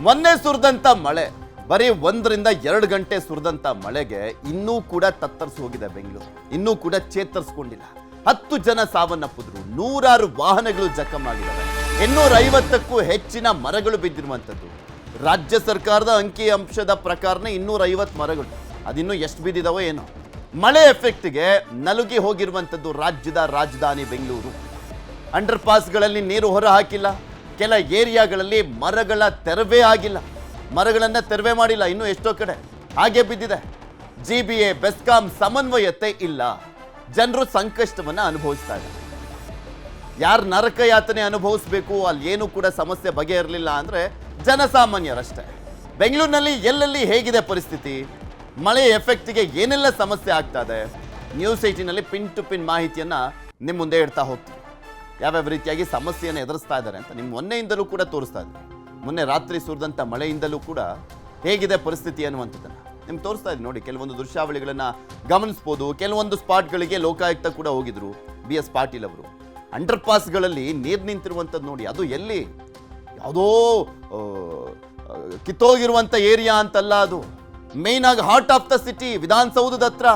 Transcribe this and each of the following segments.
ಮೊನ್ನೆ ಸುರಿದಂತ ಮಳೆ, ಬರೀ 1 ರಿಂದ 2 ಗಂಟೆ ಸುರಿದಂತ ಮಳೆಗೆ ಇನ್ನೂ ಕೂಡ ತತ್ತರಿಸಿ ಹೋಗಿದೆ ಬೆಂಗಳೂರು. ಇನ್ನೂ ಕೂಡ ಚೇತರಿಸಿಕೊಂಡಿಲ್ಲ. 10 ಜನ ಸಾವನ್ನಪ್ಪಿದ್ರು, 100 ವಾಹನಗಳು ಜಖಮಾಗಿದ್ದಾವೆ, 850ಕ್ಕೂ ಹೆಚ್ಚಿನ ಮರಗಳು ಬಿದ್ದಿರುವಂಥದ್ದು. ರಾಜ್ಯ ಸರ್ಕಾರದ ಅಂಕಿ ಅಂಶದ ಪ್ರಕಾರನೇ 250 ಮರಗಳು, ಅದಿನ್ನೂ ಎಷ್ಟು ಬಿದ್ದಿದಾವೋ ಏನೋ. ಮಳೆ ಎಫೆಕ್ಟ್ಗೆ ನಲುಗಿ ಹೋಗಿರುವಂಥದ್ದು ರಾಜ್ಯದ ರಾಜಧಾನಿ ಬೆಂಗಳೂರು. ಅಂಡರ್ ಪಾಸ್ಗಳಲ್ಲಿ ನೀರು ಹೊರ ಹಾಕಿಲ್ಲ, ಕೆಲ ಏರಿಯಾಗಳಲ್ಲಿ ಮರಗಳ ತೆರವೇ ಆಗಿಲ್ಲ, ಮರಗಳನ್ನ ತೆರವೆ ಮಾಡಿಲ್ಲ, ಇನ್ನೂ ಎಷ್ಟೋ ಕಡೆ ಹಾಗೆ ಬಿದ್ದಿದೆ. GBA ಬೆಸ್ಕಾಂ ಸಮನ್ವಯತೆ ಇಲ್ಲ, ಜನರು ಸಂಕಷ್ಟವನ್ನ ಅನುಭವಿಸ್ತಾ ಇದ್ದಾರೆ. ಯಾರು ನರಕ ಯಾತನೆ ಅನುಭವಿಸ್ಬೇಕು, ಅಲ್ಲಿ ಏನು ಕೂಡ ಸಮಸ್ಯೆ ಬಗೆಯಿರಲಿಲ್ಲ ಅಂದ್ರೆ ಜನಸಾಮಾನ್ಯರಷ್ಟೇ. ಬೆಂಗಳೂರಿನಲ್ಲಿ ಎಲ್ಲೆಲ್ಲಿ ಹೇಗಿದೆ ಪರಿಸ್ಥಿತಿ, ಮಳೆ ಎಫೆಕ್ಟ್ಗೆ ಏನೆಲ್ಲ ಸಮಸ್ಯೆ ಆಗ್ತಾ ಇದೆ, ನ್ಯೂಸ್ 18ನಲ್ಲಿ ಪಿನ್ ಟು ಪಿನ್ ಮಾಹಿತಿಯನ್ನ ನಿಮ್ಮ ಮುಂದೆ ಇಡ್ತಾ ಹೋಗ್ತೀವಿ. ಯಾವ್ಯಾವ ರೀತಿಯಾಗಿ ಸಮಸ್ಯೆಯನ್ನು ಎದುರಿಸ್ತಾ ಇದ್ದಾರೆ ಅಂತ ನಿಮ್ಮ ಮೊನ್ನೆಯಿಂದಲೂ ಕೂಡ ತೋರಿಸ್ತಾ ಇದ್ವಿ. ಮೊನ್ನೆ ರಾತ್ರಿ ಸುರಿದಂಥ ಮಳೆಯಿಂದಲೂ ಕೂಡ ಹೇಗಿದೆ ಪರಿಸ್ಥಿತಿ ಅನ್ನುವಂಥದ್ದನ್ನು ನಿಮ್ಗೆ ತೋರಿಸ್ತಾ ಇದ್ವಿ. ನೋಡಿ, ಕೆಲವೊಂದು ದೃಶ್ಯಾವಳಿಗಳನ್ನು ಗಮನಿಸ್ಬೋದು. ಕೆಲವೊಂದು ಸ್ಪಾಟ್ಗಳಿಗೆ ಲೋಕಾಯುಕ್ತ ಕೂಡ ಹೋಗಿದ್ರು, BS ಪಾಟೀಲ್ ಅವರು. ಅಂಡರ್ ಪಾಸ್ಗಳಲ್ಲಿ ನೀರು ನಿಂತಿರುವಂಥದ್ದು ನೋಡಿ, ಅದು ಎಲ್ಲಿ ಯಾವುದೋ ಕಿತ್ತೋಗಿರುವಂಥ ಏರಿಯಾ ಅಂತಲ್ಲ, ಅದು ಮೇನ್ ಆಗಿ ಹಾರ್ಟ್ ಆಫ್ ದ ಸಿಟಿ, ವಿಧಾನಸೌಧದ ಹತ್ರ,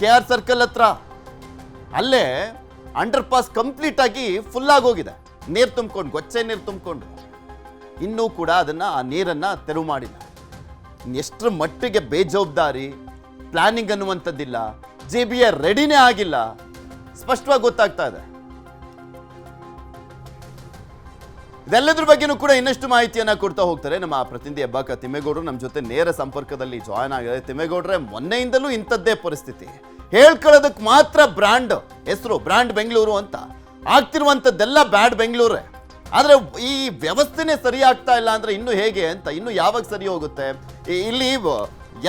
KR ಸರ್ಕಲ್ ಹತ್ರ. ಅಲ್ಲೇ ಅಂಡರ್ ಪಾಸ್ ಕಂಪ್ಲೀಟ್ ಆಗಿ ಫುಲ್ ಆಗೋಗಿದೆ, ನೀರು ತುಂಬಿಕೊಂಡು, ಗೊಚ್ಚೆ ನೀರು ತುಂಬಿಕೊಂಡು. ಇನ್ನೂ ಕೂಡ ಆ ನೀರನ್ನ ತೆರವು ಮಾಡಿಲ್ಲ. ಎಷ್ಟರ ಮಟ್ಟಿಗೆ ಬೇಜವಾಬ್ದಾರಿ, ಪ್ಲಾನಿಂಗ್ ಅನ್ನುವಂಥದ್ದಿಲ್ಲ, GBA ರೆಡಿನೇ ಆಗಿಲ್ಲ, ಸ್ಪಷ್ಟವಾಗಿ ಗೊತ್ತಾಗ್ತಾ ಇದೆ. ಇದೆಲ್ಲದ್ರ ಬಗ್ಗೆನೂ ಕೂಡ ಇನ್ನಷ್ಟು ಮಾಹಿತಿಯನ್ನ ಕೊಡ್ತಾ ಹೋಗ್ತಾರೆ ನಮ್ಮ ಪ್ರತಿನಿಧಿ ಹೆಬ್ಬಾಕ ತಿಮ್ಮೇಗೌಡರು ನಮ್ಮ ಜೊತೆ ನೇರ ಸಂಪರ್ಕದಲ್ಲಿ ಜಾಯ್ನ್ ಆಗಿದ್ದಾರೆ. ತಿಮ್ಮೇಗೌಡ್ರೆ, ಮೊನ್ನೆಯಿಂದಲೂ ಇಂಥದ್ದೇ ಪರಿಸ್ಥಿತಿ, ಹೇಳ್ಕೊಳ್ಳೋದಕ್ಕೆ ಮಾತ್ರ ಬ್ರ್ಯಾಂಡ್ ಹೆಸರು, ಬ್ರ್ಯಾಂಡ್ ಬೆಂಗಳೂರು ಅಂತ, ಆಗ್ತಿರುವಂಥದ್ದೆಲ್ಲ ಬ್ಯಾಡ್ ಬೆಂಗಳೂರೇ. ಆದರೆ ಈ ವ್ಯವಸ್ಥೆನೇ ಸರಿ ಆಗ್ತಾ ಇಲ್ಲ ಅಂದ್ರೆ ಇನ್ನು ಹೇಗೆ ಅಂತ, ಇನ್ನು ಯಾವಾಗ ಸರಿ ಹೋಗುತ್ತೆ? ಇಲ್ಲಿ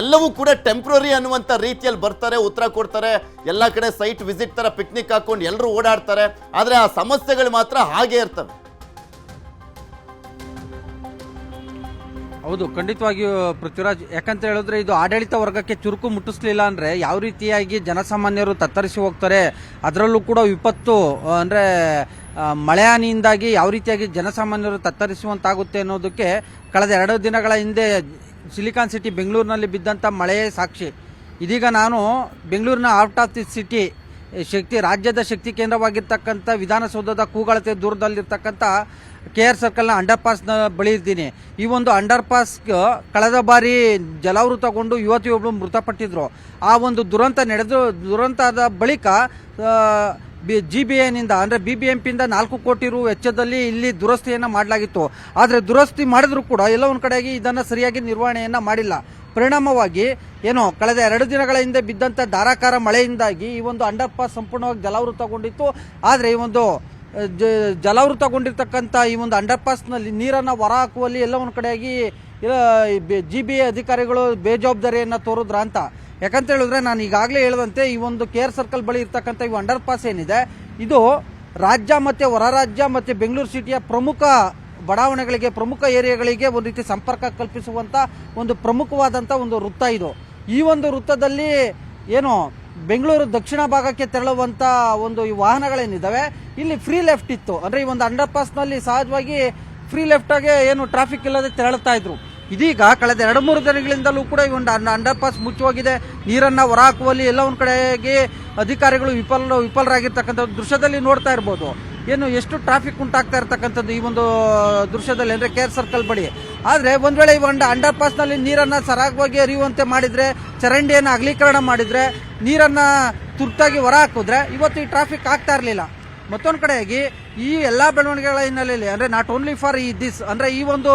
ಎಲ್ಲವೂ ಕೂಡ ಟೆಂಪ್ರರಿ ಅನ್ನುವಂಥ ರೀತಿಯಲ್ಲಿ ಬರ್ತಾರೆ, ಉತ್ತರ ಕೊಡ್ತಾರೆ, ಎಲ್ಲ ಕಡೆ ಸೈಟ್ ವಿಸಿಟ್ ತರ ಪಿಕ್ನಿಕ್ ಹಾಕೊಂಡು ಎಲ್ಲರೂ ಓಡಾಡ್ತಾರೆ. ಆದರೆ ಆ ಸಮಸ್ಯೆಗಳು ಮಾತ್ರ ಹಾಗೆ ಇರ್ತವೆ. ಹೌದು, ಖಂಡಿತವಾಗಿಯೂ ಪೃಥ್ವಿರಾಜ್. ಯಾಕಂತ ಹೇಳಿದ್ರೆ ಇದು ಆಡಳಿತ ವರ್ಗಕ್ಕೆ ಚುರುಕು ಮುಟ್ಟಿಸ್ಲಿಲ್ಲ ಅಂದ್ರೆ ಯಾವ ರೀತಿಯಾಗಿ ಜನಸಾಮಾನ್ಯರು ತತ್ತರಿಸಿ ಹೋಗ್ತಾರೆ. ಅದರಲ್ಲೂ ಕೂಡ ವಿಪತ್ತು ಅಂದ್ರೆ ಮಳೆ ಹಾನಿಯಿಂದಾಗಿ ಯಾವ ರೀತಿಯಾಗಿ ಜನಸಾಮಾನ್ಯರು ತತ್ತರಿಸುವಂತಾಗುತ್ತೆ ಅನ್ನೋದಕ್ಕೆ ಕಳೆದ 2 ದಿನಗಳ ಹಿಂದೆ ಸಿಲಿಕಾನ್ ಸಿಟಿ ಬೆಂಗಳೂರಿನಲ್ಲಿ ಬಿದ್ದಂಥ ಮಳೆಯೇ ಸಾಕ್ಷಿ. ಇದೀಗ ನಾನು ಬೆಂಗಳೂರಿನ ಔಟ್ ಆಫ್ ದಿ ಸಿಟಿ ರಾಜ್ಯದ ಶಕ್ತಿ ಕೇಂದ್ರವಾಗಿರ್ತಕ್ಕಂಥ ವಿಧಾನಸೌಧದ ಕೂಗಳತೆ ದೂರದಲ್ಲಿರ್ತಕ್ಕಂಥ KR ಸರ್ಕಲ್ನ ಅಂಡರ್ ಪಾಸ್ನ ಬಳಿ ಇದ್ದೀನಿ. ಈ ಒಂದು ಅಂಡರ್ ಪಾಸ್ ಕಳೆದ ಬಾರಿ ಜಲಾವೃತಗೊಂಡು ಯುವತಿಯೊಬ್ಬಳು ಮೃತಪಟ್ಟಿದ್ರು. ಆ ಒಂದು ದುರಂತದ ಬಳಿಕ GBAನಿಂದ ಅಂದರೆ BBMPಯಿಂದ 4 ಕೋಟಿ ರು ವೆಚ್ಚದಲ್ಲಿ ಇಲ್ಲಿ ದುರಸ್ತಿಯನ್ನು ಮಾಡಲಾಗಿತ್ತು. ಆದರೆ ದುರಸ್ತಿ ಮಾಡಿದ್ರು ಕೂಡ ಎಲ್ಲ ಒಂದು ಕಡೆಗೆ ಇದನ್ನು ಸರಿಯಾಗಿ ನಿರ್ವಹಣೆಯನ್ನು ಮಾಡಿಲ್ಲ. ಪರಿಣಾಮವಾಗಿ ಕಳೆದ 2 ದಿನಗಳ ಹಿಂದೆ ಬಿದ್ದಂಥ ಧಾರಾಕಾರ ಮಳೆಯಿಂದಾಗಿ ಈ ಒಂದು ಅಂಡರ್ ಪಾಸ್ ಸಂಪೂರ್ಣವಾಗಿ ಜಲಾವೃತಗೊಂಡಿತ್ತು. ಆದರೆ ಈ ಒಂದು ಜಲಾವೃತಗೊಂಡಿರ್ತಕ್ಕಂಥ ಈ ಒಂದು ಅಂಡರ್ ಪಾಸ್ನಲ್ಲಿ ನೀರನ್ನು ಹೊರ ಹಾಕುವಲ್ಲಿ ಎಲ್ಲ ಒಂದು ಕಡೆಯಾಗಿ GBA ಅಧಿಕಾರಿಗಳು ಬೇಜವಾಬ್ದಾರಿಯನ್ನು ತೋರಿದ್ರ ಅಂತ. ಯಾಕಂತ ಹೇಳಿದ್ರೆ ನಾನು ಈಗಾಗಲೇ ಹೇಳಿದಂತೆ ಈ ಒಂದು KR ಸರ್ಕಲ್ ಬಳಿ ಇರ್ತಕ್ಕಂಥ ಈ ಅಂಡರ್ ಪಾಸ್ ಏನಿದೆ, ಇದು ರಾಜ್ಯ ಮತ್ತು ಹೊರ ರಾಜ್ಯ ಮತ್ತು ಬೆಂಗಳೂರು ಸಿಟಿಯ ಪ್ರಮುಖ ಬಡಾವಣೆಗಳಿಗೆ, ಪ್ರಮುಖ ಏರಿಯಾಗಳಿಗೆ ಒಂದು ರೀತಿ ಸಂಪರ್ಕ ಕಲ್ಪಿಸುವಂಥ ಒಂದು ಪ್ರಮುಖವಾದಂಥ ಒಂದು ವೃತ್ತ ಇದು. ಈ ಒಂದು ವೃತ್ತದಲ್ಲಿ ಬೆಂಗಳೂರು ದಕ್ಷಿಣ ಭಾಗಕ್ಕೆ ತೆರಳುವಂಥ ಒಂದು ಈ ವಾಹನಗಳೇನಿದ್ದಾವೆ, ಇಲ್ಲಿ ಫ್ರೀ ಲೆಫ್ಟ್ ಇತ್ತು. ಅಂದರೆ ಈ ಒಂದು ಅಂಡರ್ ಪಾಸ್ನಲ್ಲಿ ಸಹಜವಾಗಿ ಫ್ರೀ ಲೆಫ್ಟಾಗೆ ಟ್ರಾಫಿಕ್ ಇಲ್ಲದೆ ತೆರಳುತ್ತಾ ಇದ್ರು. ಇದೀಗ ಕಳೆದ 2-3 ದಿನಗಳಿಂದಲೂ ಕೂಡ ಈ ಒಂದು ಅಂಡರ್ ಪಾಸ್ ಮುಚ್ಚುವಾಗಿದೆ. ನೀರನ್ನು ಹೊರ ಹಾಕುವಲ್ಲಿ ಎಲ್ಲ ಒಂದು ಕಡೆಗೆ ಅಧಿಕಾರಿಗಳು ವಿಫಲರಾಗಿರ್ತಕ್ಕಂಥ ದೃಶ್ಯದಲ್ಲಿ ನೋಡ್ತಾ ಇರ್ಬೋದು. ಎಷ್ಟು ಟ್ರಾಫಿಕ್ ಉಂಟಾಗ್ತಾ ಇರ್ತಕ್ಕಂಥದ್ದು ಈ ಒಂದು ದೃಶ್ಯದಲ್ಲಿ ಅಂದರೆ KR ಸರ್ಕಲ್ ಬಳಿ. ಆದರೆ ಒಂದು ವೇಳೆ ಈ ಒಂದು ಅಂಡರ್ ಪಾಸ್ನಲ್ಲಿ ನೀರನ್ನು ಸರಾಗವಾಗಿ ಹರಿಯುವಂತೆ ಮಾಡಿದರೆ, ಚರಂಡಿಯನ್ನು ಅಗಲೀಕರಣ ಮಾಡಿದರೆ, ನೀರನ್ನು ತುರ್ತಾಗಿ ಹೊರ ಹಾಕಿದ್ರೆ ಇವತ್ತು ಈ ಟ್ರಾಫಿಕ್ ಆಗ್ತಾ ಇರಲಿಲ್ಲ. ಮತ್ತೊಂದು ಕಡೆಯಾಗಿ ಈ ಎಲ್ಲ ಬೆಳವಣಿಗೆಗಳ ಹಿನ್ನೆಲೆಯಲ್ಲಿ ಅಂದರೆ ನಾಟ್ ಓನ್ಲಿ ಫಾರ್ ಅಂದರೆ ಈ ಒಂದು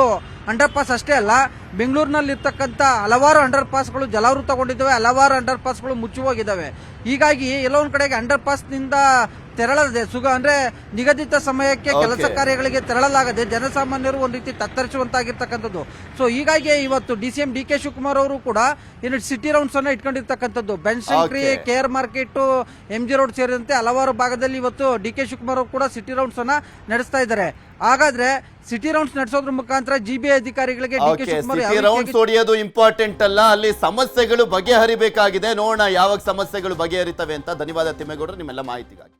ಅಂಡರ್ ಪಾಸ್ ಅಷ್ಟೇ ಅಲ್ಲ, ಬೆಂಗಳೂರಿನಲ್ಲಿರ್ತಕ್ಕಂಥ ಹಲವಾರು ಅಂಡರ್ ಪಾಸ್ಗಳು ಜಲಾವೃತಗೊಂಡಿದ್ದಾವೆ, ಹಲವಾರು ಅಂಡರ್ ಪಾಸ್ಗಳು ಮುಚ್ಚಿ ಹೋಗಿದ್ದಾವೆ. ಹೀಗಾಗಿ ಎಲ್ಲ ಒಂದು ಕಡೆಗೆ ಅಂಡರ್ ಪಾಸ್ನಿಂದ ತೆರಳದೆ ಅಂದರೆ ನಿಗದಿತ ಸಮಯಕ್ಕೆ ಕೆಲಸ ಕಾರ್ಯಗಳಿಗೆ ತೆರಳಲಾಗದೆ ಜನಸಾಮಾನ್ಯರು ಒಂದು ರೀತಿ ತತ್ತರಿಸುವಂತಾಗಿರ್ತಕ್ಕಂಥದ್ದು. ಸೊ ಹೀಗಾಗಿ ಇವತ್ತು DCM DK ಶಿವಕುಮಾರ್ ಅವರು ಕೂಡ ಸಿಟಿ ರೌಂಡ್ಸ್ ಅನ್ನ ಇಟ್ಕೊಂಡಿರ್ತಕ್ಕಂಥದ್ದು. ಬೆನ್ಶಂಕ್ರಿ, KR ಮಾರ್ಕೆಟ್, MG ರೋಡ್ ಸೇರಿದಂತೆ ಹಲವಾರು ಭಾಗದಲ್ಲಿ ಇವತ್ತು DK ಶಿವಕುಮಾರ್ ಅವರು ಕೂಡ ಸಿಟಿ ರೌಂಡ್ಸ್ ಅನ್ನ ನಡೆಸ್ತಾ ಇದ್ದಾರೆ. ಹಾಗಾದ್ರೆ ಸಿಟಿ ರೌಂಡ್ಸ್ ನಡೆಸೋದ್ರ ಮುಖಾಂತರ GBA ಅಧಿಕಾರಿಗಳಿಗೆ DK ಶಿವಕುಮಾರ್ ರೌಂಡ್ಸ್ ಹೊಡೆಯೋದು ಇಂಪಾರ್ಟೆಂಟ್ ಅಲ್ಲ, ಅಲ್ಲಿ ಸಮಸ್ಯೆಗಳು ಬಗೆಹರಿಬೇಕಾಗಿದೆ. ನೋಡೋಣ ಯಾವಾಗ ಸಮಸ್ಯೆಗಳು ಬಗೆಹರಿತವೆ ಅಂತ. ಧನ್ಯವಾದ ತಿಮ್ಮೇಗೌಡರು ನಿಮ್ಮೆಲ್ಲ ಮಾಹಿತಿಗಾಗಿ.